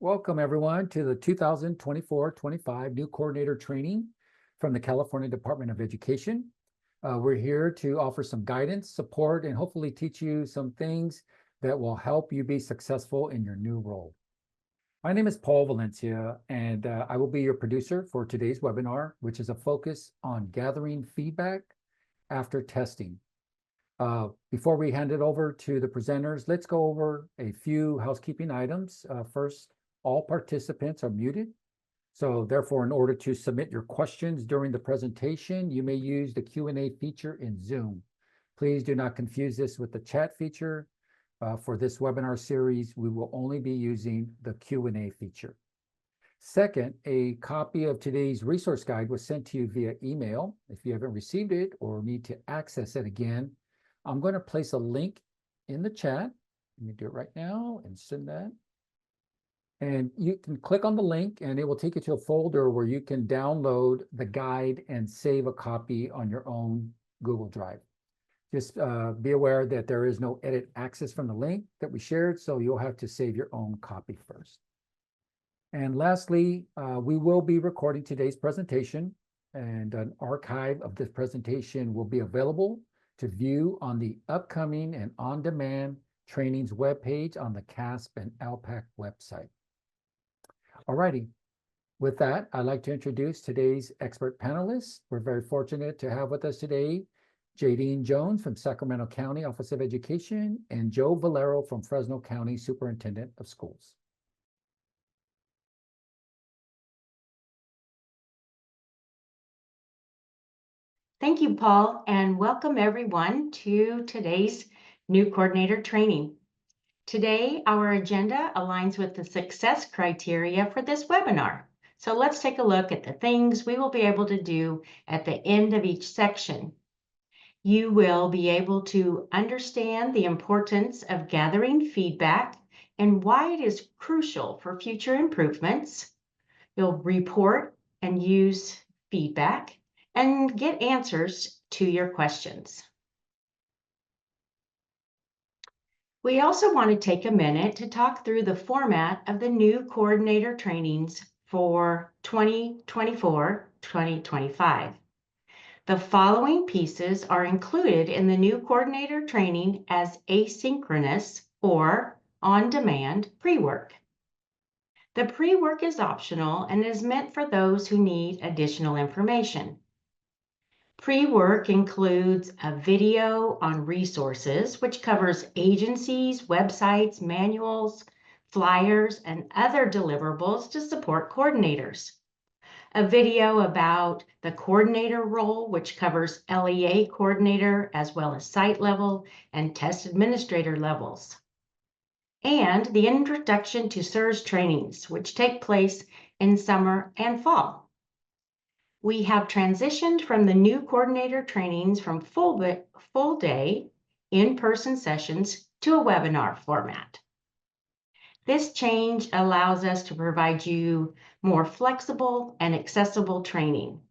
Welcome everyone to the 2024-25 new coordinator training from the California Department of Education. We're here to offer some guidance, support, and hopefully teach you some things that will help you be successful in your new role. My name is Paul Valencia, and I will be your producer for today's webinar, which is a focus on gathering feedback after testing. Before we hand it over to the presenters, let's go over a few housekeeping items. First, all participants are muted. So therefore, in order to submit your questions during the presentation, you may use the Q&A feature in Zoom. Please do not confuse this with the chat feature. For this webinar series, we will only be using the Q&A feature. Second, a copy of today's resource guide was sent to you via email. If you haven't received it or need to access it again, I'm going to place a link in the chat. Let me do it right now and send that. And you can click on the link and it will take you to a folder where you can download the guide and save a copy on your own Google Drive. Just be aware that there is no edit access from the link that we shared, so you'll have to save your own copy first. And lastly, we will be recording today's presentation, and an archive of this presentation will be available to view on the upcoming and on-demand trainings webpage on the CAASPP and ELPAC website. Alrighty, with that, I'd like to introduce today's expert panelists. We're very fortunate to have with us today Jadine Jones from Sacramento County Office of Education and Joe Valero from Fresno County Superintendent of Schools. Thank you, Paul, and welcome everyone to today's new coordinator training. Today, our agenda aligns with the success criteria for this webinar. So let's take a look at the things we will be able to do at the end of each section. You will be able to understand the importance of gathering feedback and why it is crucial for future improvements. You'll report and use feedback and get answers to your questions. We also want to take a minute to talk through the format of the new coordinator trainings for 2024-2025. The following pieces are included in the new coordinator training as asynchronous or on-demand pre-work. The pre-work is optional and is meant for those who need additional information. Pre-work includes a video on resources, which covers agencies, websites, manuals, flyers, and other deliverables to support coordinators. A video about the coordinator role, which covers LEA coordinator as well as site level and test administrator levels. And the introduction to SIRS trainings, which take place in summer and fall. We have transitioned from the new coordinator trainings from full day in-person sessions to a webinar format. This change allows us to provide you more flexible and accessible training.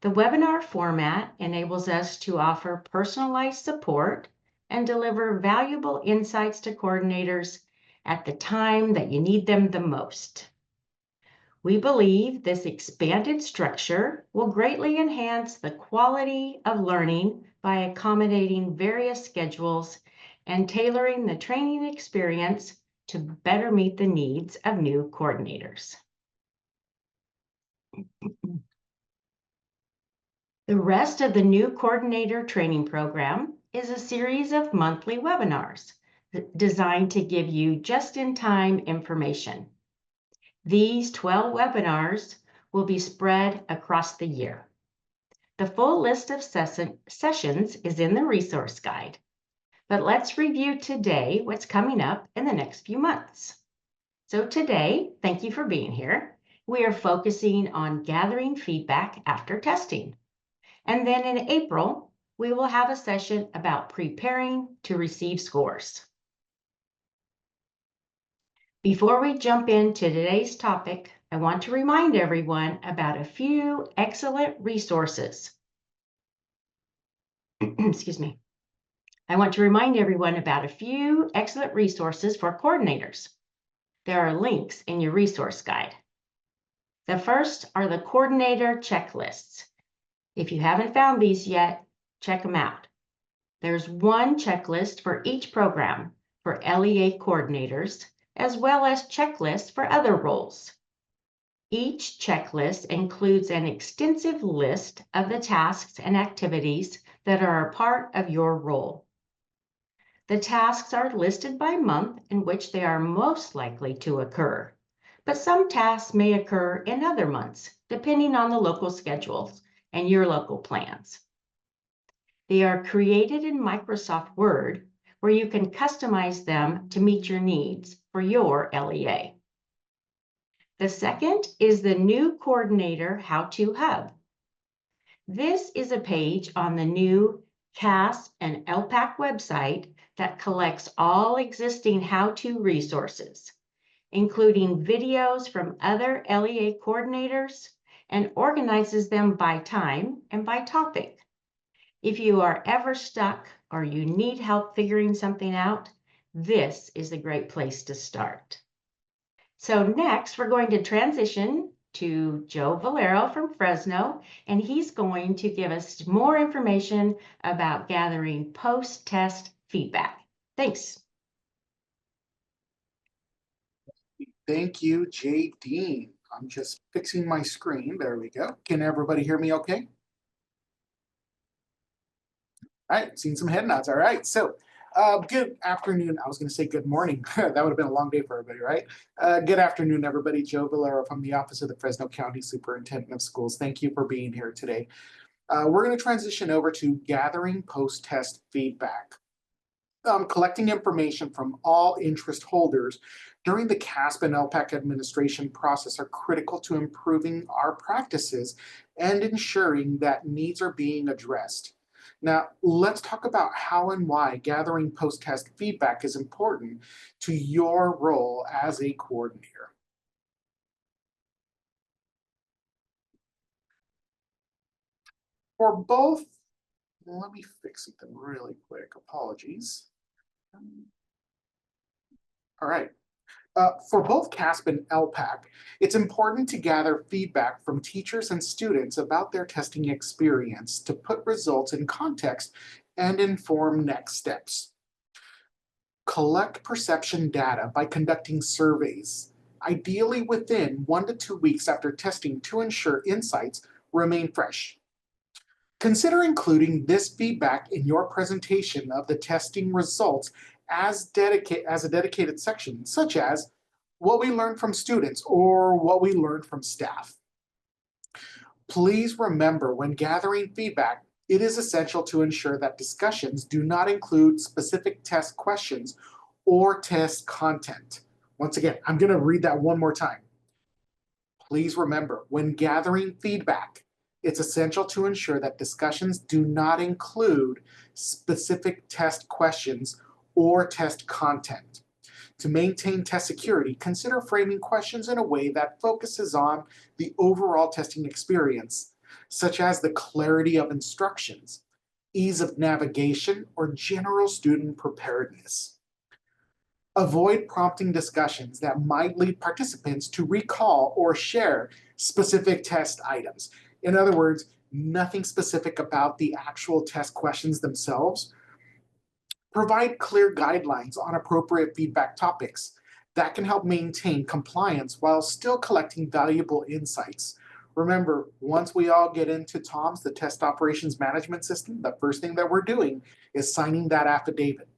The webinar format enables us to offer personalized support and deliver valuable insights to coordinators at the time that you need them the most. We believe this expanded structure will greatly enhance the quality of learning by accommodating various schedules and tailoring the training experience to better meet the needs of new coordinators. The rest of the new coordinator training program is a series of monthly webinars designed to give you just-in-time information. These 12 webinars will be spread across the year. The full list of sessions is in the resource guide, but let's review today what's coming up in the next few months. So today, thank you for being here. We are focusing on gathering feedback after testing. And then in April, we will have a session about preparing to receive scores. Before we jump into today's topic, I want to remind everyone about a few excellent resources. Excuse me. I want to remind everyone about a few excellent resources for coordinators. There are links in your resource guide. The first are the coordinator checklists. If you haven't found these yet, check them out. There's one checklist for each program for LEA coordinators, as well as checklists for other roles. Each checklist includes an extensive list of the tasks and activities that are a part of your role. The tasks are listed by month in which they are most likely to occur, but some tasks may occur in other months, depending on the local schedules and your local plans. They are created in Microsoft Word, where you can customize them to meet your needs for your LEA. The second is the new Coordinator How-To Hub. This is a page on the new CAASPP and ELPAC website that collects all existing how-to resources, including videos from other LEA coordinators, and organizes them by time and by topic. If you are ever stuck or you need help figuring something out, this is a great place to start. So next, we're going to transition to Joe Valero from Fresno, and he's going to give us more information about gathering post-test feedback. Thanks. Thank you, Jay Dean. I'm just fixing my screen. There we go. Can everybody hear me okay? All right, seen some head nods. All right, so good afternoon. I was going to say good morning. That would have been a long day for everybody, right? Good afternoon, everybody. Joe Valero from the Office of the Fresno County Superintendent of Schools. Thank you for being here today. We're going to transition over to gathering post-test feedback. Collecting information from all interest holders during the CAASPP and ELPAC administration process are critical to improving our practices and ensuring that needs are being addressed. Now, let's talk about how and why gathering post-test feedback is important to your role as a coordinator. For both, let me fix something really quick. Apologies. All right. For both CAASPP and ELPAC, it's important to gather feedback from teachers and students about their testing experience to put results in context and inform next steps. Collect perception data by conducting surveys, ideally within 1 to 2 weeks after testing, to ensure insights remain fresh. Consider including this feedback in your presentation of the testing results as a dedicated section, such as what we learned from students or what we learned from staff. Please remember, when gathering feedback, it is essential to ensure that discussions do not include specific test questions or test content. Once again, I'm going to read that one more time. Please remember, when gathering feedback, it's essential to ensure that discussions do not include specific test questions or test content. To maintain test security, consider framing questions in a way that focuses on the overall testing experience, such as the clarity of instructions, ease of navigation, or general student preparedness. Avoid prompting discussions that might lead participants to recall or share specific test items. In other words, nothing specific about the actual test questions themselves. Provide clear guidelines on appropriate feedback topics that can help maintain compliance while still collecting valuable insights. Remember, once we all get into TOMS, the Test Operations Management System, the first thing that we're doing is signing that affidavit,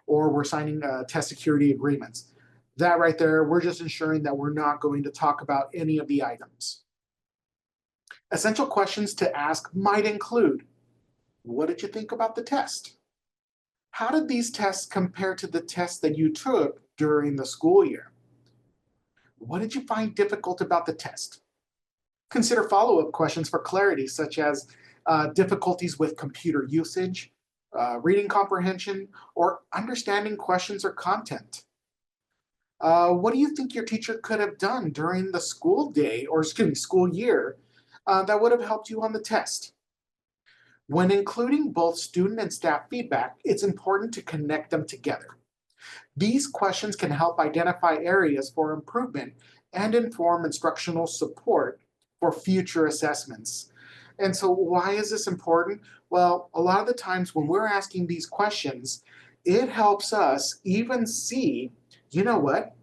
or we're signing test security agreements. That right there, we're just ensuring that we're not going to talk about any of the items. Essential questions to ask might include, what did you think about the test? How did these tests compare to the tests that you took during the school year? What did you find difficult about the test? Consider follow-up questions for clarity, such as difficulties with computer usage, reading comprehension, or understanding questions or content. What do you think your teacher could have done during the school day, or school year, that would have helped you on the test? When including both student and staff feedback, it's important to connect them together. These questions can help identify areas for improvement and inform instructional support for future assessments. And so why is this important? Well, a lot of the times when we're asking these questions, it helps us even see, you know what?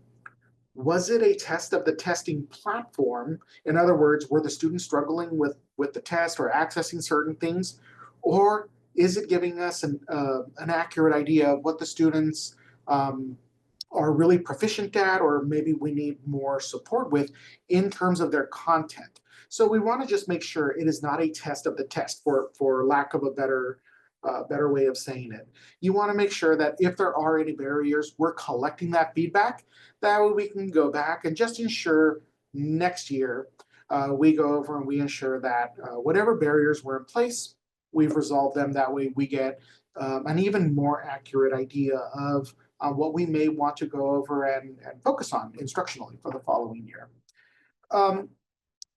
Was it a test of the testing platform? In other words, were the students struggling with the test or accessing certain things? Or is it giving us an accurate idea of what the students are really proficient at, or maybe we need more support with in terms of their content? So we want to just make sure it is not a test of the test, for lack of a better way of saying it. You want to make sure that if there are any barriers, we're collecting that feedback. That way we can go back and just ensure next year we go over and we ensure that whatever barriers were in place, we've resolved them. That way we get an even more accurate idea of what we may want to go over and focus on instructionally for the following year.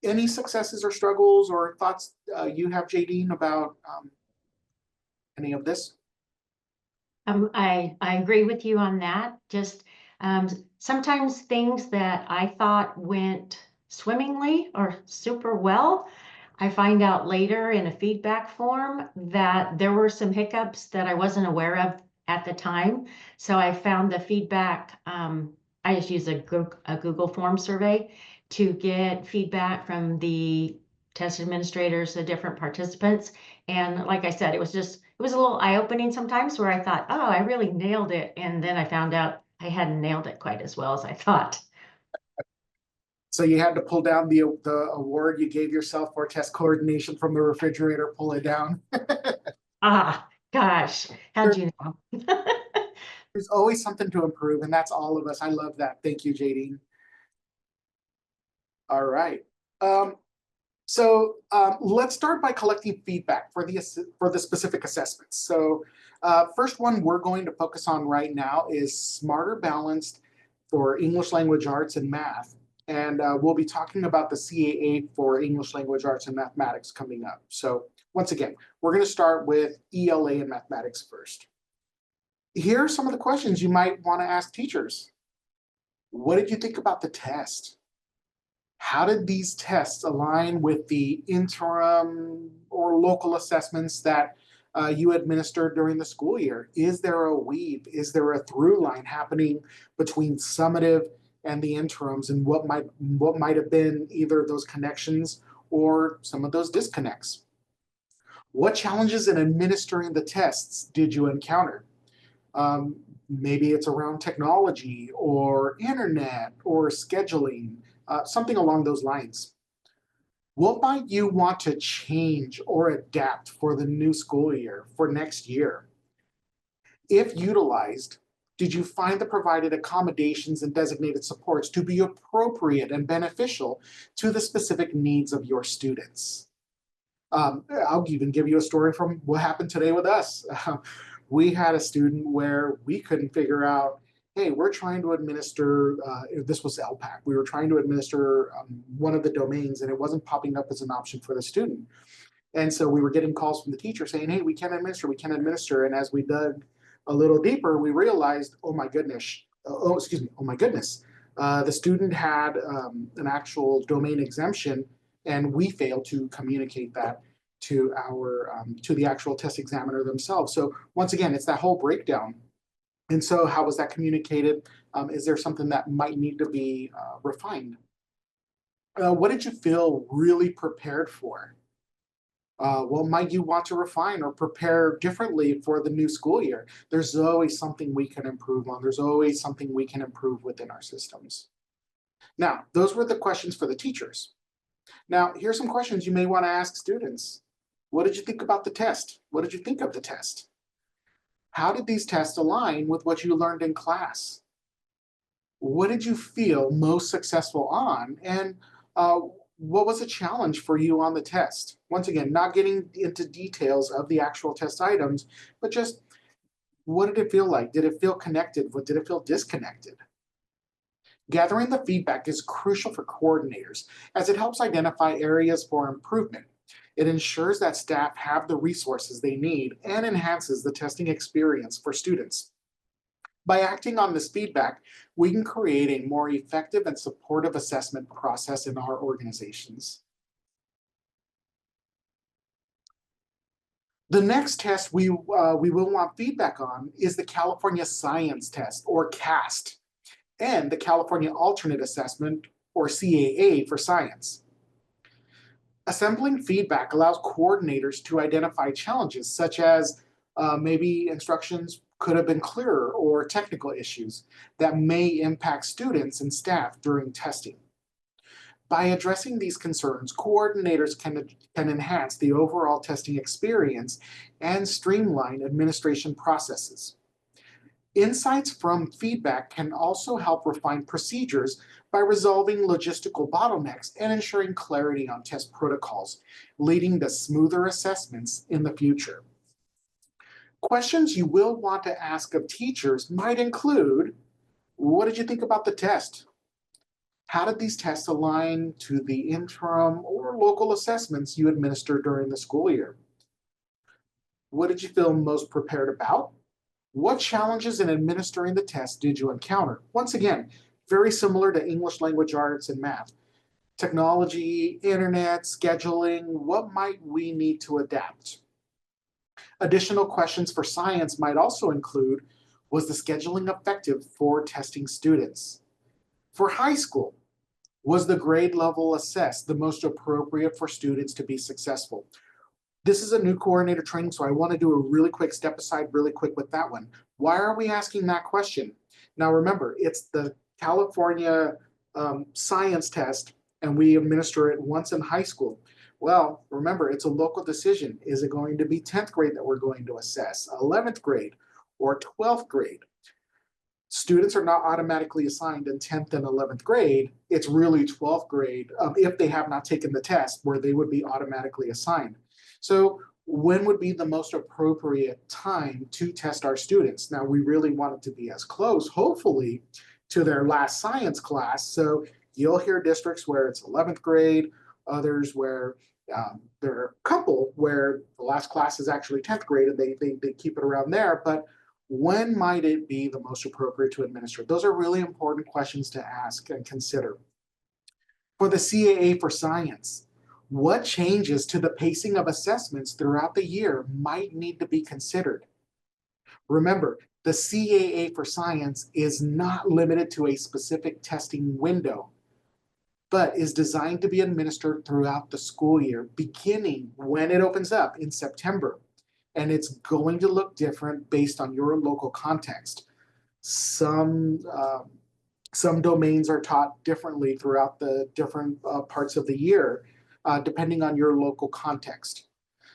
Any successes or struggles or thoughts you have, Jadine, about any of this? I agree with you on that. Just sometimes things that I thought went swimmingly or super well, I find out later in a feedback form that there were some hiccups that I wasn't aware of at the time. So I found the feedback, I just use a Google form survey to get feedback from the test administrators, the different participants. And like I said, it was a little eye-opening sometimes where I thought, oh, I really nailed it. And then I found out I hadn't nailed it quite as well as I thought. So you had to pull down the award you gave yourself for test coordination from the refrigerator, pull it down. Ah, gosh, how'd you know? There's always something to improve, and that's all of us. I love that. Thank you, Jadine. All right. Let's start by collecting feedback for the specific assessments. So first one we're going to focus on right now is Smarter Balanced for English Language Arts and Math. And we'll be talking about the CAA for English Language Arts and Mathematics coming up. So once again, we're going to start with ELA and mathematics first. Here are some of the questions you might want to ask teachers. What did you think about the test? How did these tests align with the interim or local assessments that you administered during the school year? Is there a weave? Is there a through line happening between summative and the interims, and what might have been either those connections or some of those disconnects? What challenges in administering the tests did you encounter? Maybe it's around technology or internet or scheduling, something along those lines. What might you want to change or adapt for the new school year, for next year? If utilized, did you find the provided accommodations and designated supports to be appropriate and beneficial to the specific needs of your students? I'll even give you a story from what happened today with us. We had a student where we couldn't figure out, hey, we're trying to administer, this was ELPAC, we were trying to administer one of the domains and it wasn't popping up as an option for the student. And so we were getting calls from the teacher saying, hey, we can't administer. And as we dug a little deeper, we realized, oh my goodness, the student had an actual domain exemption, and we failed to communicate that to the actual test examiner themselves. So once again, it's that whole breakdown. And so how was that communicated? Is there something that might need to be refined? What did you feel really prepared for? What might you want to refine or prepare differently for the new school year? There's always something we can improve on. There's always something we can improve within our systems. Now, those were the questions for the teachers. Now, here's some questions you may want to ask students. What did you think about the test? What did you think of the test? How did these tests align with what you learned in class? What did you feel most successful on? And what was a challenge for you on the test? Once again, not getting into details of the actual test items, but just what did it feel like? Did it feel connected? Did it feel disconnected? Gathering the feedback is crucial for coordinators as it helps identify areas for improvement. It ensures that staff have the resources they need and enhances the testing experience for students. By acting on this feedback, we can create a more effective and supportive assessment process in our organizations. The next test we will want feedback on is the California Science Test, or CAST, and the California Alternate Assessment, or CAA for science. Assembling feedback allows coordinators to identify challenges such as maybe instructions could have been clearer or technical issues that may impact students and staff during testing. By addressing these concerns, coordinators can enhance the overall testing experience and streamline administration processes. Insights from feedback can also help refine procedures by resolving logistical bottlenecks and ensuring clarity on test protocols, leading to smoother assessments in the future. Questions you will want to ask of teachers might include, what did you think about the test? How did these tests align to the interim or local assessments you administered during the school year? What did you feel most prepared about? What challenges in administering the test did you encounter? Once again, very similar to English language arts and math. Technology, internet, scheduling, what might we need to adapt? Additional questions for science might also include, was the scheduling effective for testing students? For high school, was the grade level assessed the most appropriate for students to be successful? This is a new coordinator training, so I want to do a really quick step aside really quick with that one. Why are we asking that question? Now remember, it's the California science test, and we administer it once in high school. Well, remember, it's a local decision. Is it going to be 10th grade that we're going to assess, 11th grade, or 12th grade? Students are not automatically assigned in 10th and 11th grade. It's really 12th grade, if they have not taken the test, where they would be automatically assigned. So when would be the most appropriate time to test our students? Now, we really want it to be as close, hopefully, to their last science class. So you'll hear districts where it's 11th grade, others where there are a couple where the last class is actually 10th grade and they keep it around there. But when might it be the most appropriate to administer? Those are really important questions to ask and consider. For the CAA for science, what changes to the pacing of assessments throughout the year might need to be considered? Remember, the CAA for science is not limited to a specific testing window, but is designed to be administered throughout the school year, beginning when it opens up in September. And it's going to look different based on your local context. Some domains are taught differently throughout the different parts of the year, depending on your local context.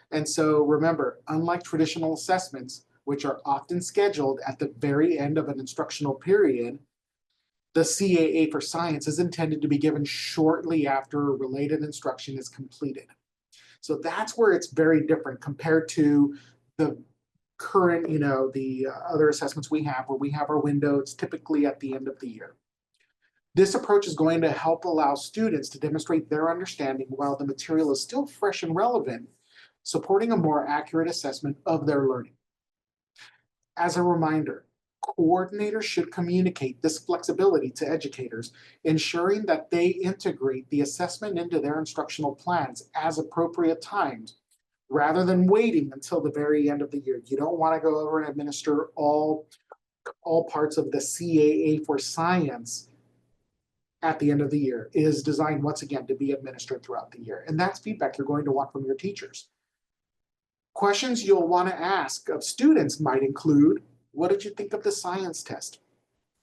And so remember, unlike traditional assessments, which are often scheduled at the very end of an instructional period, the CAA for science is intended to be given shortly after related instruction is completed. So that's where it's very different compared to the current, the other assessments we have, where we have our window. It's typically at the end of the year. This approach is going to help allow students to demonstrate their understanding while the material is still fresh and relevant, supporting a more accurate assessment of their learning. As a reminder, coordinators should communicate this flexibility to educators, ensuring that they integrate the assessment into their instructional plans as appropriate times, rather than waiting until the very end of the year. You don't want to go over and administer all parts of the CAA for science at the end of the year. It is designed, once again, to be administered throughout the year. And that's feedback you're going to want from your teachers. Questions you'll want to ask of students might include, what did you think of the science test?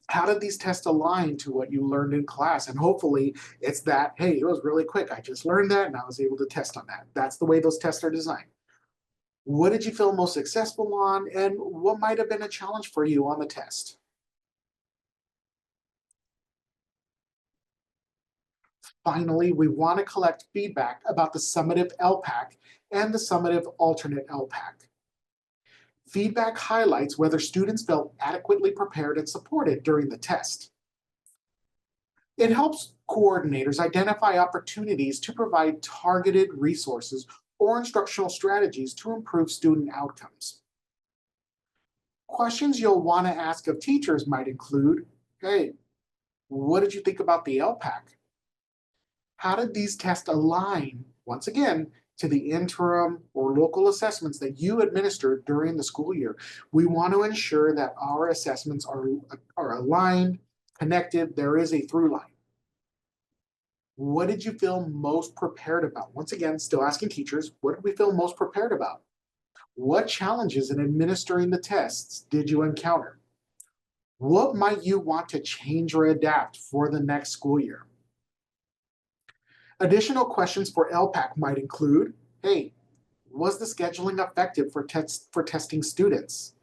How did these tests align to what you learned in class? And hopefully it's that, hey, it was really quick. I just learned that and I was able to test on that. That's the way those tests are designed. What did you feel most successful on? And what might have been a challenge for you on the test? Finally, we want to collect feedback about the summative ELPAC and the summative alternate ELPAC. Feedback highlights whether students felt adequately prepared and supported during the test. It helps coordinators identify opportunities to provide targeted resources or instructional strategies to improve student outcomes. Questions you'll want to ask of teachers might include, hey, what did you think about the ELPAC? How did these tests align, once again, to the interim or local assessments that you administered during the school year? We want to ensure that our assessments are aligned, connected, there is a through line. What did you feel most prepared about? Once again, still asking teachers, what did we feel most prepared about? What challenges in administering the tests did you encounter? What might you want to change or adapt for the next school year? Additional questions for ELPAC might include, hey, was the scheduling effective for testing students?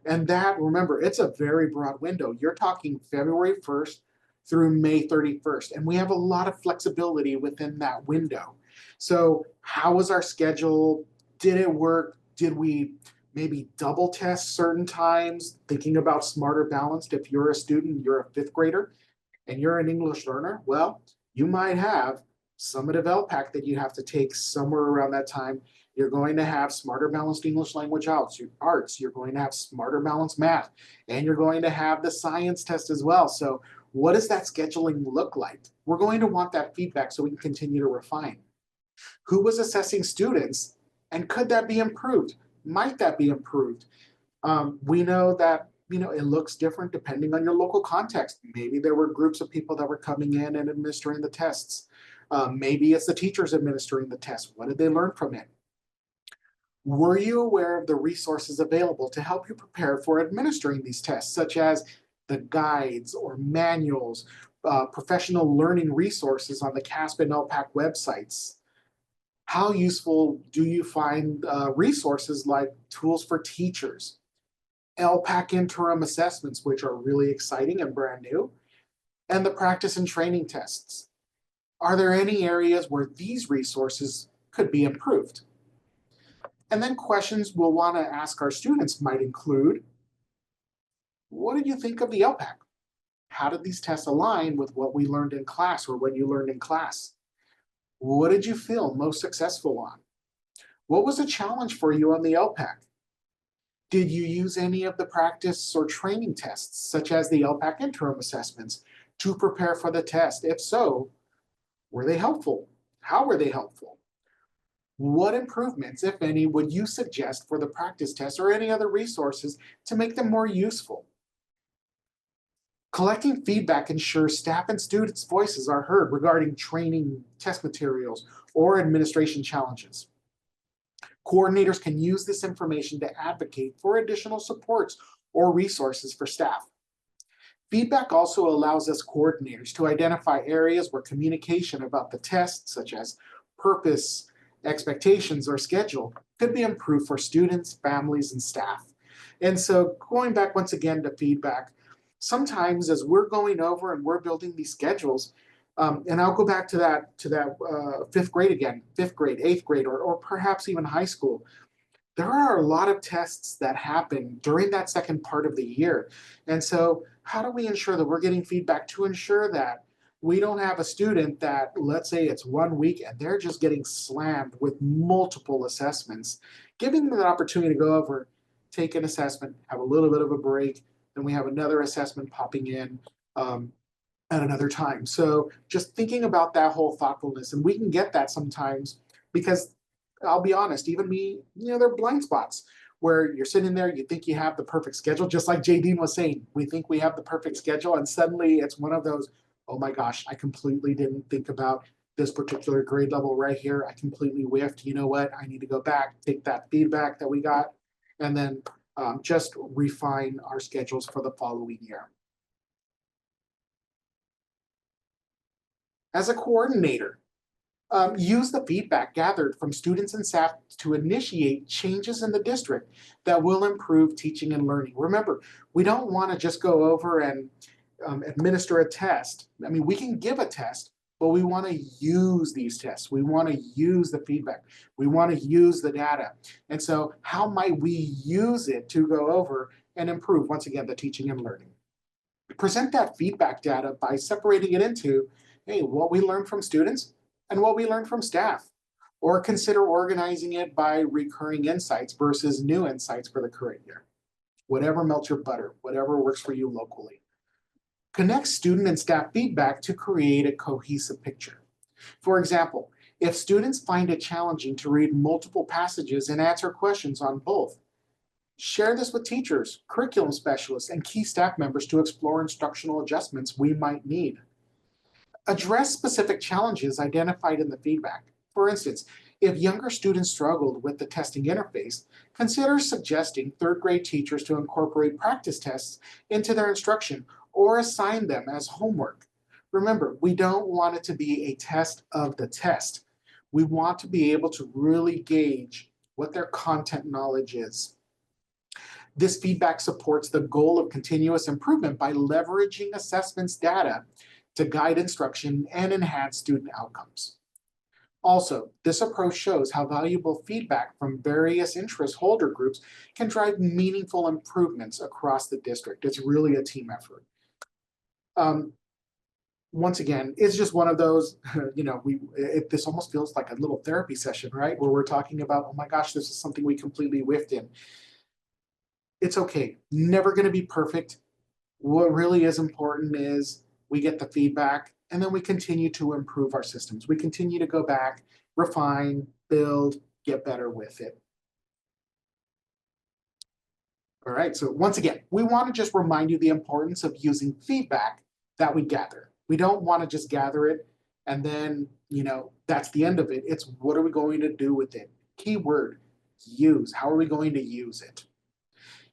And that, remember, it's a very broad window. You're talking February 1st through May 31st, and we have a lot of flexibility within that window. So how was our schedule? Did it work? Did we maybe double test certain times? Thinking about smarter balanced, if you're a student, you're a fifth grader, and you're an English learner, well, you might have summative ELPAC that you have to take somewhere around that time. You're going to have smarter balanced English language arts. You're going to have smarter balanced math, and you're going to have the science test as well. So what does that scheduling look like? We're going to want that feedback so we can continue to refine. Who was assessing students, and could that be improved? Might that be improved? We know that it looks different depending on your local context. Maybe there were groups of people that were coming in and administering the tests. Maybe it's the teachers administering the test. What did they learn from it? Were you aware of the resources available to help you prepare for administering these tests, such as the guides or manuals, professional learning resources on the CAASPP and ELPAC websites? How useful do you find resources like tools for teachers, ELPAC interim assessments, which are really exciting and brand new, and the practice and training tests? Are there any areas where these resources could be improved? And then questions we'll want to ask our students might include, what did you think of the ELPAC? How did these tests align with what we learned in class or what you learned in class? What did you feel most successful on? What was a challenge for you on the ELPAC? Did you use any of the practice or training tests, such as the ELPAC interim assessments, to prepare for the test? If so, were they helpful? How were they helpful? What improvements, if any, would you suggest for the practice test or any other resources to make them more useful? Collecting feedback ensures staff and students' voices are heard regarding training, test materials, or administration challenges. Coordinators can use this information to advocate for additional supports or resources for staff. Feedback also allows us coordinators to identify areas where communication about the test, such as purpose, expectations, or schedule, could be improved for students, families, and staff. And so going back once again to feedback, sometimes as we're going over and we're building these schedules, and I'll go back to that fifth grade again, fifth grade, eighth grade, or perhaps even high school. There are a lot of tests that happen during that second part of the year. And so how do we ensure that we're getting feedback to ensure that we don't have a student that, let's say it's 1 week and they're just getting slammed with multiple assessments, giving them the opportunity to go over, take an assessment, have a little bit of a break, then we have another assessment popping in at another time. So just thinking about that whole thoughtfulness, and we can get that sometimes because I'll be honest, even me, there are blind spots where you're sitting there, you think you have the perfect schedule, just like J. Dean was saying, we think we have the perfect schedule, and suddenly it's one of those, oh my gosh, I completely didn't think about this particular grade level right here. I completely whiffed. You know what? I need to go back, take that feedback that we got, and then just refine our schedules for the following year. As a coordinator, use the feedback gathered from students and staff to initiate changes in the district that will improve teaching and learning. Remember, we don't want to just go over and administer a test. I mean, we can give a test, but we want to use these tests. We want to use the feedback. We want to use the data. And so how might we use it to go over and improve, once again, the teaching and learning? Present that feedback data by separating it into, hey, what we learned from students and what we learned from staff, or consider organizing it by recurring insights versus new insights for the current year. whatever melts your butter, whatever works for you locally. Connect student and staff feedback to create a cohesive picture. For example, if students find it challenging to read multiple passages and answer questions on both, share this with teachers, curriculum specialists, and key staff members to explore instructional adjustments we might need. Address specific challenges identified in the feedback. For instance, if younger students struggled with the testing interface, consider suggesting third grade teachers to incorporate practice tests into their instruction or assign them as homework. Remember, we don't want it to be a test of the test. We want to be able to really gauge what their content knowledge is. This feedback supports the goal of continuous improvement by leveraging assessments data to guide instruction and enhance student outcomes. Also, this approach shows how valuable feedback from various interest holder groups can drive meaningful improvements across the district. It's really a team effort. Once again, it's just one of those, this almost feels like a little therapy session, right? Where we're talking about, oh my gosh, this is something we completely whiffed in. It's okay, never gonna be perfect. What really is important is we get the feedback and then we continue to improve our systems. We continue to go back, refine, build, get better with it. All right, so once again, we wanna just remind you the importance of using feedback that we gather. We don't want to just gather it and then, that's the end of it. It's what are we going to do with it? Keyword, use. How are we going to use it?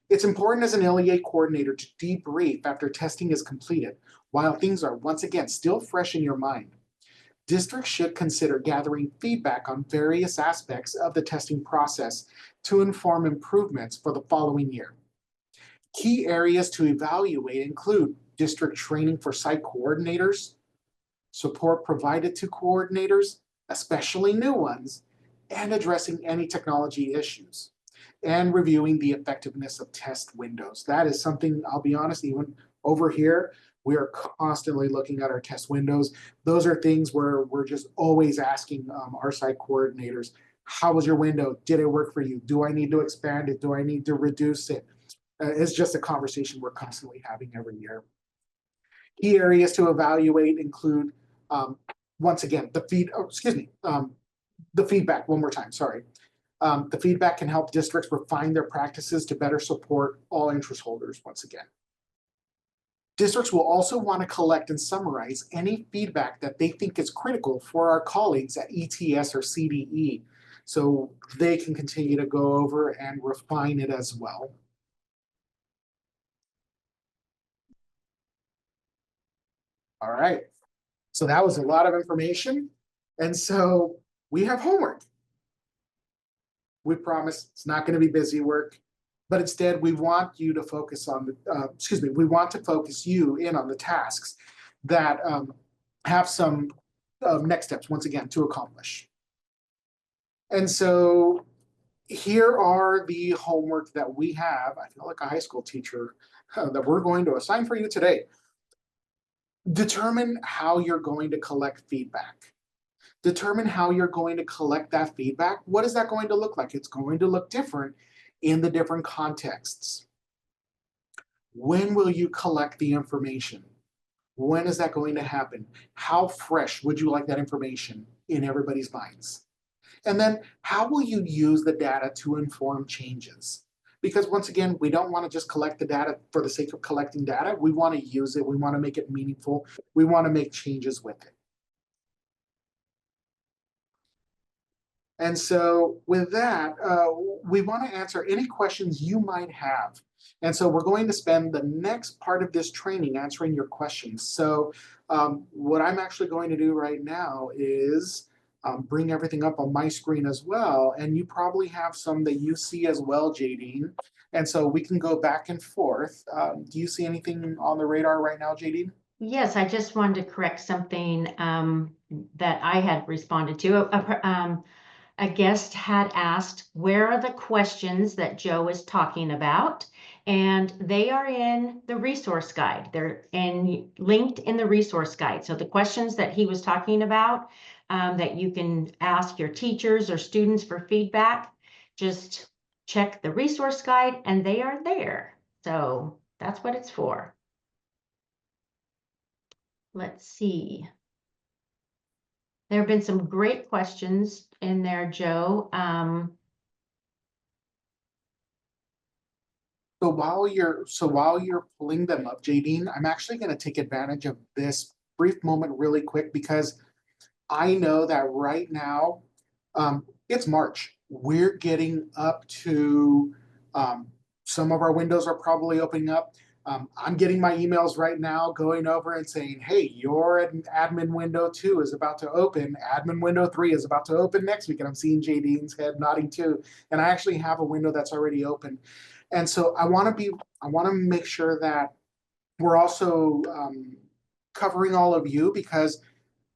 It's important as an LEA coordinator to debrief after testing is completed while things are once again still fresh in your mind. Districts should consider gathering feedback on various aspects of the testing process to inform improvements for the following year. Key areas to evaluate include district training for site coordinators, support provided to coordinators, especially new ones, and addressing any technology issues, and reviewing the effectiveness of test windows. That is something, I'll be honest, even over here, we are constantly looking at our test windows. Those are things where we're just always asking our site coordinators, how was your window? Did it work for you? Do I need to expand it? Do I need to reduce it? It's just a conversation we're constantly having every year. Key areas to evaluate include, once again, the feedback, one more time, sorry. The feedback can help districts refine their practices to better support all interest holders, once again. Districts will also want to collect and summarize any feedback that they think is critical for our colleagues at ETS or CDE, so they can continue to go over and refine it as well. All right, so that was a lot of information. And so we have homework. We promise it's not going to be busy work, but instead we want you to focus on the, we want to focus you in on the tasks that have some next steps, once again, to accomplish. And so here are the homework that we have. I feel like a high school teacher that we're going to assign for you today. Determine how you're going to collect feedback. Determine how you're going to collect that feedback. What is that going to look like? It's going to look different in the different contexts. When will you collect the information? When is that going to happen? How fresh would you like that information in everybody's minds? And then how will you use the data to inform changes? Because once again, we don't want to just collect the data for the sake of collecting data. We want to use it. We want to make it meaningful. We want to make changes with it. And so with that, we want to answer any questions you might have. And so we're going to spend the next part of this training answering your questions. So what I'm actually going to do right now is bring everything up on my screen as well. And you probably have some that you see as well, Jadine. And so we can go back and forth. Do you see anything on the radar right now, Jadine? Yes, I just wanted to correct something that I had responded to. A guest had asked, where are the questions that Joe is talking about? And they are in the resource guide. They're linked in the resource guide. So the questions that he was talking about that you can ask your teachers or students for feedback, just check the resource guide and they are there. So that's what it's for. Let's see. There have been some great questions in there, Joe. So while you're pulling them up, Jadine, I'm actually going to take advantage of this brief moment really quick because I know that right now, it's March. We're getting up to some of our windows are probably opening up. I'm getting my emails right now going over and saying, hey, your admin window 2 is about to open. Admin window 3 is about to open next week. And I'm seeing Jadine's head nodding too. And I actually have a window that's already open. And so I want to make sure that we're also covering all of you because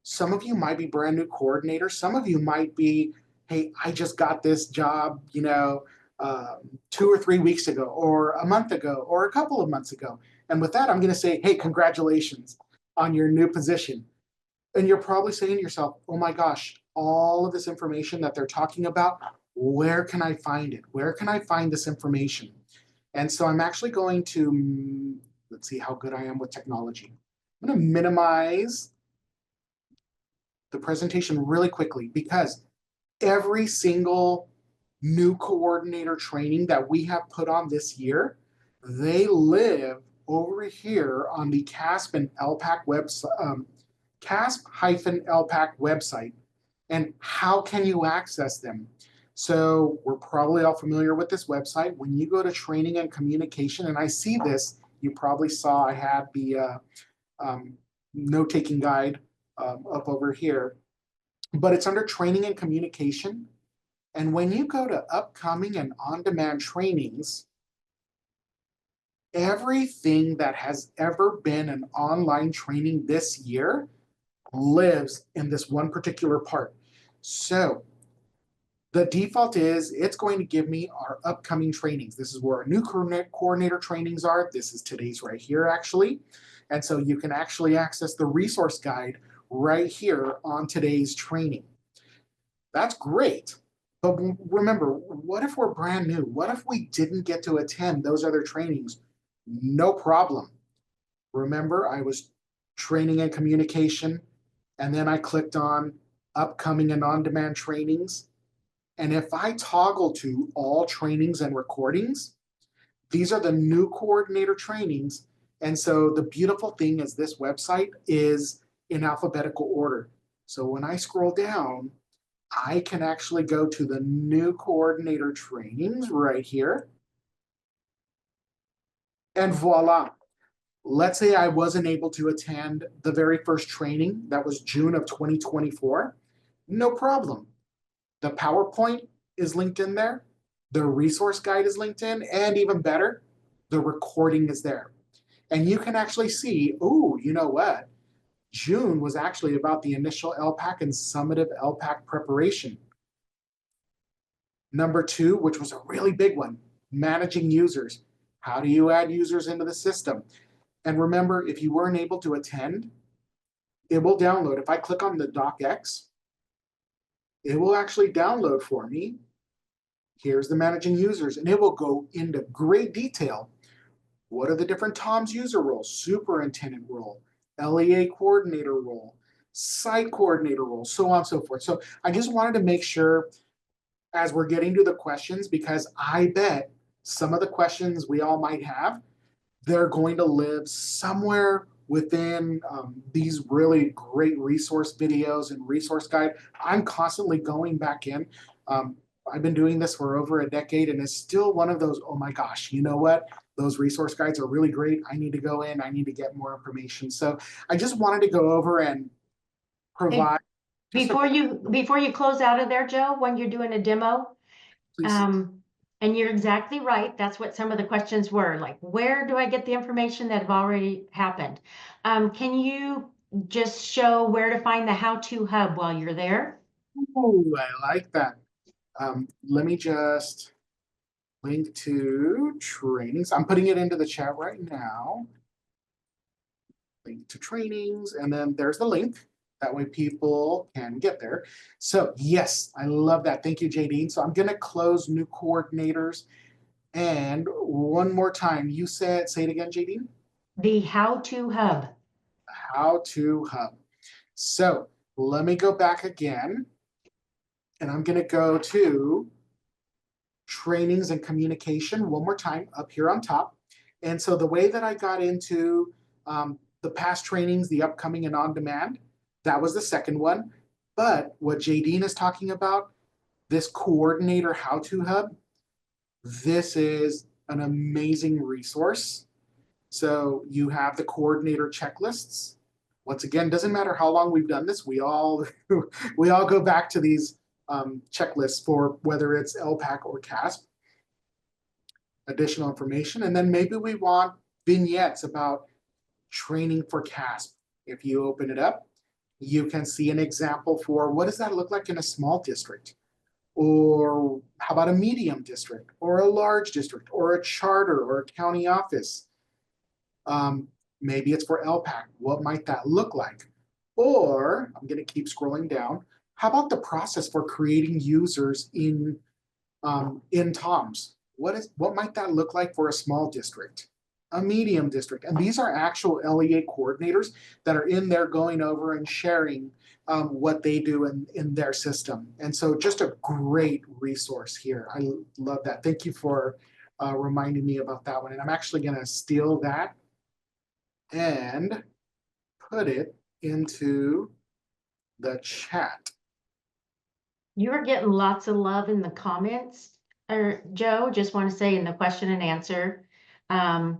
some of you might be brand new coordinators. Some of you might be, hey, I just got this job, 2 or 3 weeks ago, or a month ago, or a couple of months ago. And with that, I'm going to say, hey, congratulations on your new position. And you're probably saying to yourself, oh my gosh, all of this information that they're talking about, where can I find it? Where can I find this information? And so I'm actually going to, let's see how good I am with technology. I'm going to minimize the presentation really quickly because every single new coordinator training that we have put on this year, they live over here on the CAASPP and ELPAC website, CAASPP-ELPAC website. And how can you access them? So we're probably all familiar with this website. When you go to training and communication, and I see this, you probably saw I had the note-taking guide up over here, but it's under training and communication. And when you go to upcoming and on-demand trainings, everything that has ever been an online training this year lives in this one particular part. So the default is it's going to give me our upcoming trainings. This is where our new coordinator trainings are. This is today's right here, actually. And so you can actually access the resource guide right here on today's training. That's great. But remember, what if we're brand new? What if we didn't get to attend those other trainings? No problem. Remember, I was training and communication, and then I clicked on upcoming and on-demand trainings. And if I toggle to all trainings and recordings, these are the new coordinator trainings. And so the beautiful thing is this website is in alphabetical order. So when I scroll down, I can actually go to the new coordinator trainings right here. And voila. Let's say I wasn't able to attend the very first training. That was June of 2024. No problem. The PowerPoint is linked in there. The resource guide is linked in. And even better, the recording is there. And you can actually see, oh, you know what? June was actually about the initial ELPAC and summative ELPAC preparation. Number 2, which was a really big one, managing users. How do you add users into the system? And remember, if you weren't able to attend, it will download. If I click on the docx, it will actually download for me. Here's the managing users, and it will go into great detail. What are the different TOMS user roles? Superintendent role, LEA coordinator role, site coordinator role, so on and so forth. So I just wanted to make sure as we're getting to the questions, because I bet some of the questions we all might have, they're going to live somewhere within these really great resource videos and resource guide. I'm constantly going back in. I've been doing this for over a decade, and it's still one of those, oh my gosh, you know what? Those resource guides are really great. I need to go in. I need to get more information. So I just wanted to go over and provide. Before you close out of there, Joe, when you're doing a demo, and you're exactly right. That's what some of the questions were, like, where do I get the information that have already happened? Can you just show where to find the how-to hub while you're there? Oh, I like that. Let me just link to trainings. I'm putting it into the chat right now. Link to trainings, and then there's the link. That way people can get there. So yes, I love that. Thank you, Jadine. So I'm gonna close new coordinators. And one more time, you said, say it again, JD. The how-to hub. How-to hub. So let me go back again. And I'm going to go to trainings and communication one more time up here on top. And so the way that I got into the past trainings, the upcoming and on demand, that was the second one. But what Jadine is talking about, this coordinator how-to hub, this is an amazing resource. So you have the coordinator checklists. Once again, doesn't matter how long we've done this, we all we all go back to these checklists for whether it's ELPAC or CAASPP. Additional information, and then maybe we want vignettes about training for CAASPP. If you open it up, you can see an example for what does that look like in a small district, or how about a medium district, or a large district, or a charter, or a county office. Maybe it's for ELPAC. What might that look like? Or I'm going to keep scrolling down. How about the process for creating users in TOMS? What might that look like for a small district, a medium district? And these are actual LEA coordinators that are in there going over and sharing what they do in their system. And so just a great resource here. I love that. Thank you for reminding me about that one. And I'm actually going to steal that and put it into the chat. You're getting lots of love in the comments, Joe. Just want to say in the question and answer, the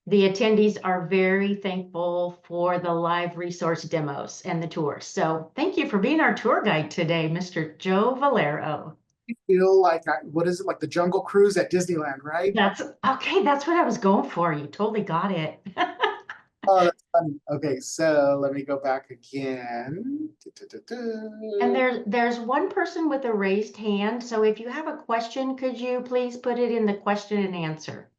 attendees are very thankful for the live resource demos and the tours. So thank you for being our tour guide today, Mr. Joe Valero. I feel like, what is it, like the Jungle Cruise at Disneyland, right? That's okay. That's what I was going for. You totally got it. Oh, that's funny. Okay, so let me go back again. And there's one person with a raised hand. So if you have a question, could you please put it in the question and answer?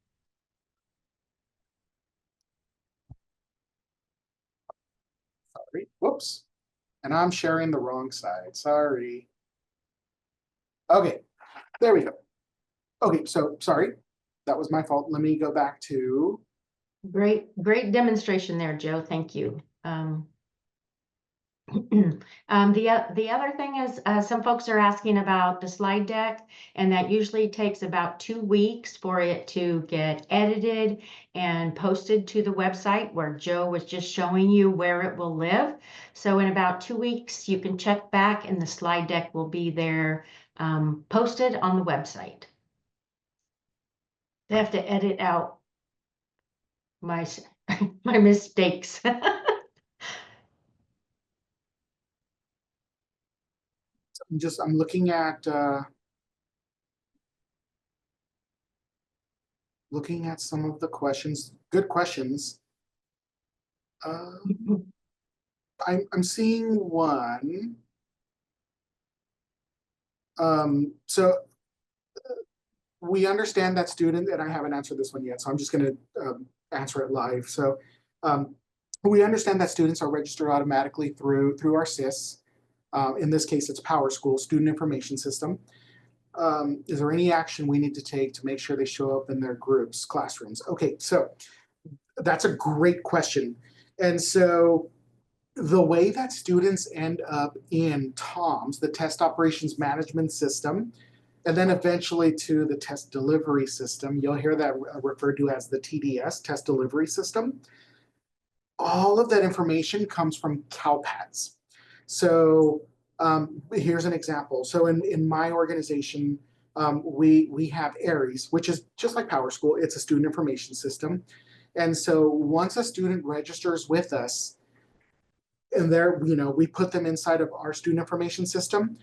Sorry, whoops. And I'm sharing the wrong side, sorry. Okay, there we go. Okay, so sorry, that was my fault. Let me go back to. Great demonstration there, Joe. Thank you. The other thing is some folks are asking about the slide deck, and that usually takes about 2 weeks for it to get edited and posted to the website where Joe was just showing you where it will live. So in about 2 weeks, you can check back and the slide deck will be there posted on the website. I have to edit out my my mistakes. I'm looking at some of the questions. Good questions. I'm seeing one. So we understand that student, and I haven't answered this one yet, so I'm just going to answer it live. So we understand that students are registered automatically through our SIS. In this case, it's PowerSchool, Student Information System. Is there any action we need to take to make sure they show up in their groups, classrooms? Okay, so that's a great question. And so the way that students end up in TOMS, the Test Operations Management System, and then eventually to the Test Delivery System, you'll hear that referred to as the TDS, Test Delivery System. All of that information comes from CalPads. So here's an example. So in my organization, we have ARIES, which is just like PowerSchool. It's a student information system. And so once a student registers with us, and there, we put them inside of our student information system,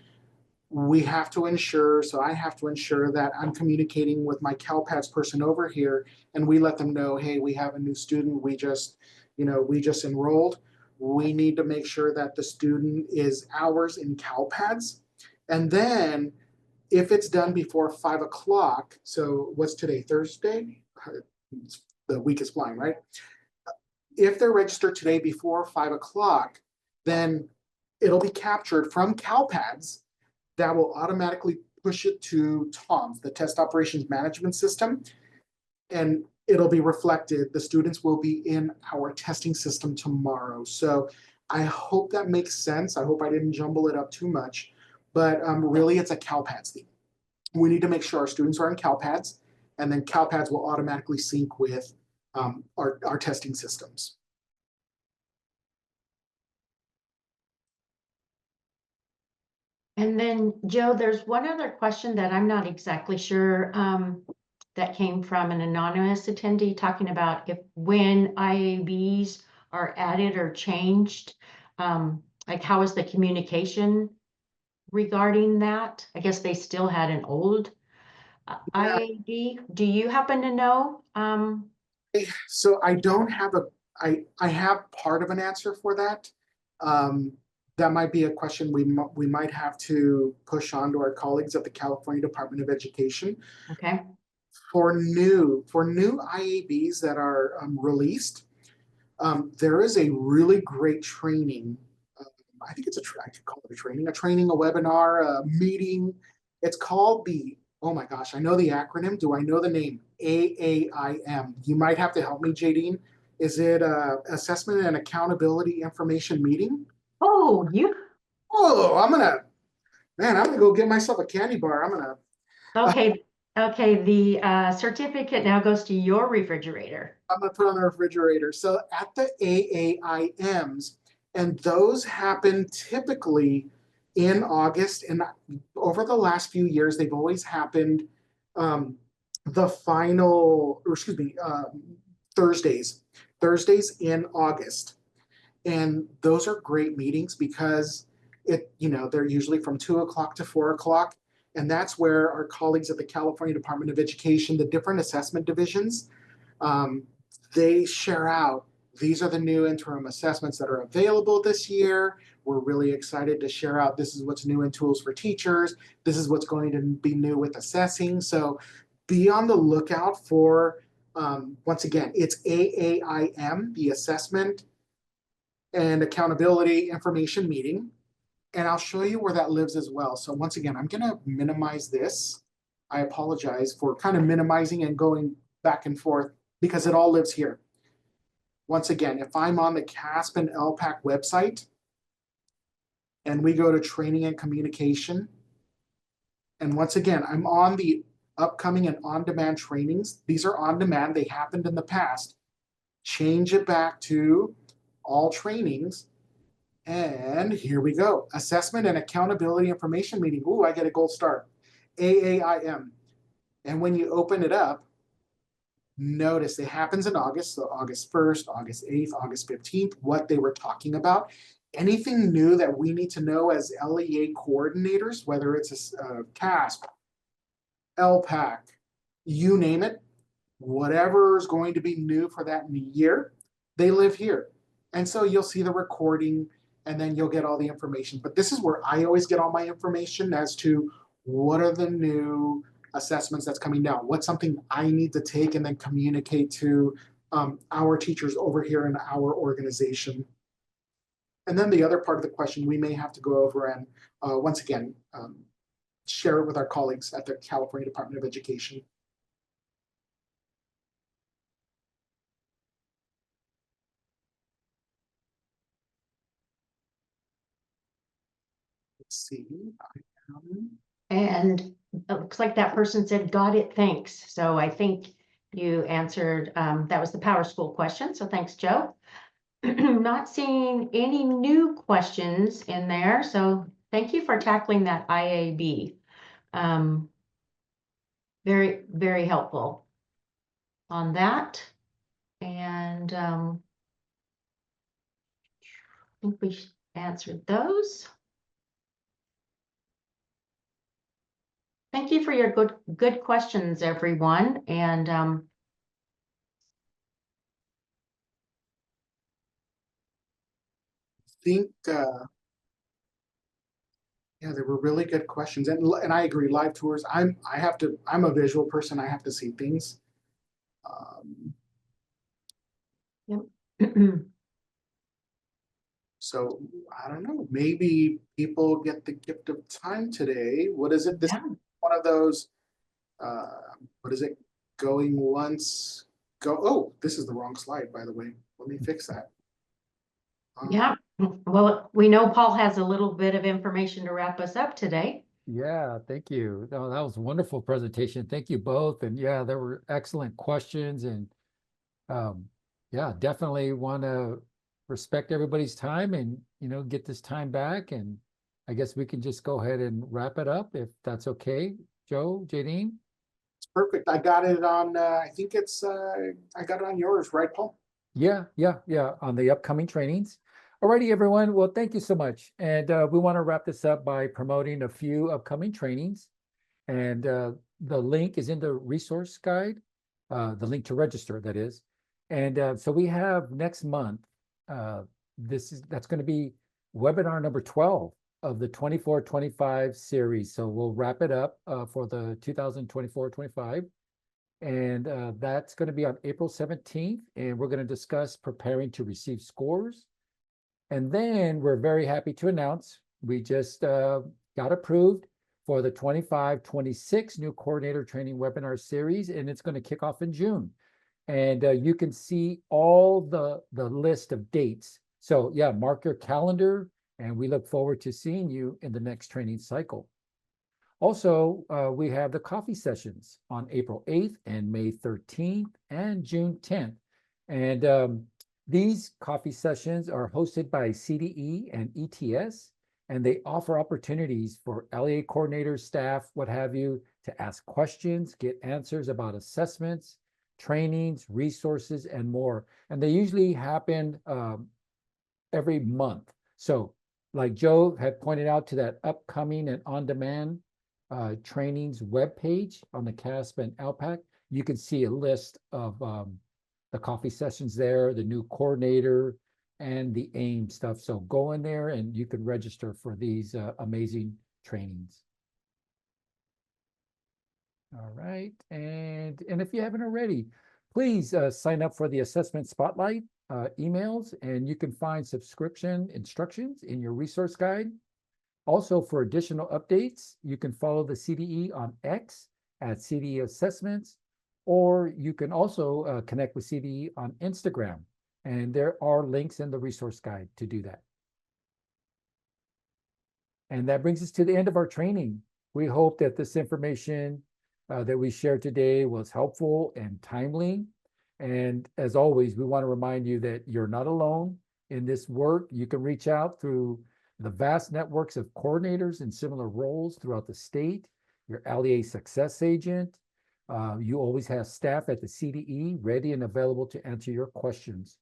we have to ensure, so I have to ensure that I'm communicating with my CalPads person over here, and we let them know, hey, we have a new student, we just enrolled. We need to make sure that the student is ours in CalPads. And then if it's done before 5 o'clock, so what's today, Thursday? The week is flying, right? If they're registered today before 5 o'clock, then it'll be captured from CalPads that will automatically push it to TOMS, the Test Operations Management System. and it'll be reflected. The students will be in our testing system tomorrow. So I hope that makes sense. I hope I didn't jumble it up too much, but really it's a CalPads theme. We need to make sure our students are in CalPads, and then CalPads will automatically sync with our testing systems. And then, Joe, there's one other question that I'm not exactly sure that came from an anonymous attendee talking about if when IABs are added or changed, like how is the communication regarding that? I guess they still had an old IAB. Do you happen to know? So I don't have I have part of an answer for that. That might be a question we might have to push on to our colleagues at the California Department of Education. Okay. For new IABs that are released, there is a really great training. I think it's I could call it a training, a webinar, a meeting. It's called oh my gosh, I know the acronym. Do I know the name? AAIM. You might have to help me, Jadine. Is it Assessment and Accountability Information Meeting? Oh, Oh, I'm gonna go get myself a candy bar. okay. Okay, the certificate now goes to your refrigerator. I'm gonna put on the refrigerator. So at the AAIMs, and those happen typically in August, and over the last few years, they've always happened the final, or excuse me, Thursdays in August. And those are great meetings because they're usually from 2 o'clock to 4 o'clock. And that's where our colleagues at the California Department of Education, the different assessment divisions, they share out, these are the new interim assessments that are available this year. We're really excited to share out, this is what's new in tools for teachers. This is what's going to be new with assessing. So be on the lookout for, once again, it's AAIM, the Assessment and Accountability Information Meeting. And I'll show you where that lives as well. So once again, I'm gonna minimize this. I apologize for kind of minimizing and going back and forth because it all lives here. Once again, if I'm on the CAASPP and ELPAC website and we go to training and communication, and once again, I'm on the upcoming and on-demand trainings. These are on demand, they happened in the past. Change it back to all trainings. And here we go. Assessment and Accountability Information Meeting. Ooh, I get a gold star. AAIM. And when you open it up, notice it happens in August. So August 1st, August 8th, August 15th, what they were talking about. Anything new that we need to know as LEA coordinators, whether it's a CAASPP, ELPAC, you name it, whatever is going to be new for that year, they live here. And so you'll see the recording and then you'll get all the information. But this is where I always get all my information as to what are the new assessments that's coming down. What's something I need to take and then communicate to our teachers over here in our organization. And then the other part of the question we may have to go over and once again, share it with our colleagues at the California Department of Education. Let's see. And it looks like that person said, got it, thanks. So I think you answered, that was the Power School question. So thanks, Joe. Not seeing any new questions in there. So thank you for tackling that IAB. Very, very helpful on that. And I think we answered those. Thank you for your good questions, everyone. And I think yeah, they were really good questions, and I agree. Live tours. I'm a visual person. I have to see things. yep. So I don't know. Maybe people get the gift of time today. What is it? This Yeah. one of those. What is it? Going once, oh, this is the wrong slide, by the way. Let me fix that. Yeah, well, we know Paul has a little bit of information to wrap us up today. Yeah, thank you. No, that was a wonderful presentation. Thank you both. And yeah, there were excellent questions and yeah, definitely want to respect everybody's time and, get this time back. And I guess we can just go ahead and wrap it up if that's okay. Joe, Jadine? It's perfect. I got it on, I think it's, I got it on yours, right, Paul? Yeah, on the upcoming trainings. Alrighty, everyone. Well, thank you so much. And we want to wrap this up by promoting a few upcoming trainings. And the link is in the resource guide, the link to register, that is. And so we have next month, that's going to be webinar number 12 of the 24-25 series. So we'll wrap it up for the 2024-25. And that's going to be on April 17th. And we're going to discuss preparing to receive scores. And then we're very happy to announce we just got approved for the 25-26 new coordinator training webinar series, and it's going to kick off in June. And you can see all the list of dates. So yeah, mark your calendar, and we look forward to seeing you in the next training cycle. Also, we have the coffee sessions on April 8th and May 13th and June 10th. And these coffee sessions are hosted by CDE and ETS, and they offer opportunities for LEA coordinators, staff, what have you, to ask questions, get answers about assessments, trainings, resources, and more. And they usually happen every month. So like Joe had pointed out to that upcoming and on-demand trainings webpage on the CAASPP and ELPAC, you can see a list of the coffee sessions there, the new coordinator, and the AIM stuff. So go in there and you can register for these amazing trainings. All right, and if you haven't already, please sign up for the Assessment Spotlight emails, and you can find subscription instructions in your resource guide. Also, for additional updates, you can follow the CDE on X at CDE Assessments, or you can also connect with CDE on Instagram. And there are links in the resource guide to do that. And that brings us to the end of our training. We hope that this information that we shared today was helpful and timely. And as always, we want to remind you that you're not alone in this work. You can reach out through the vast networks of coordinators in similar roles throughout the state, your LEA success agent. You always have staff at the CDE ready and available to answer your questions.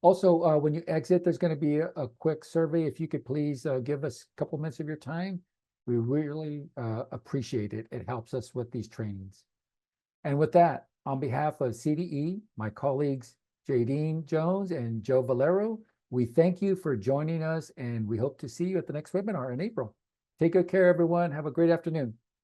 Also, when you exit, there's going to be a quick survey. If you could please give us a couple minutes of your time, we really appreciate it. It helps us with these trainings. And with that, on behalf of CDE, my colleagues Jadine Jones and Joe Valero, we thank you for joining us, and we hope to see you at the next webinar in April. Take good care, everyone. Have a great afternoon.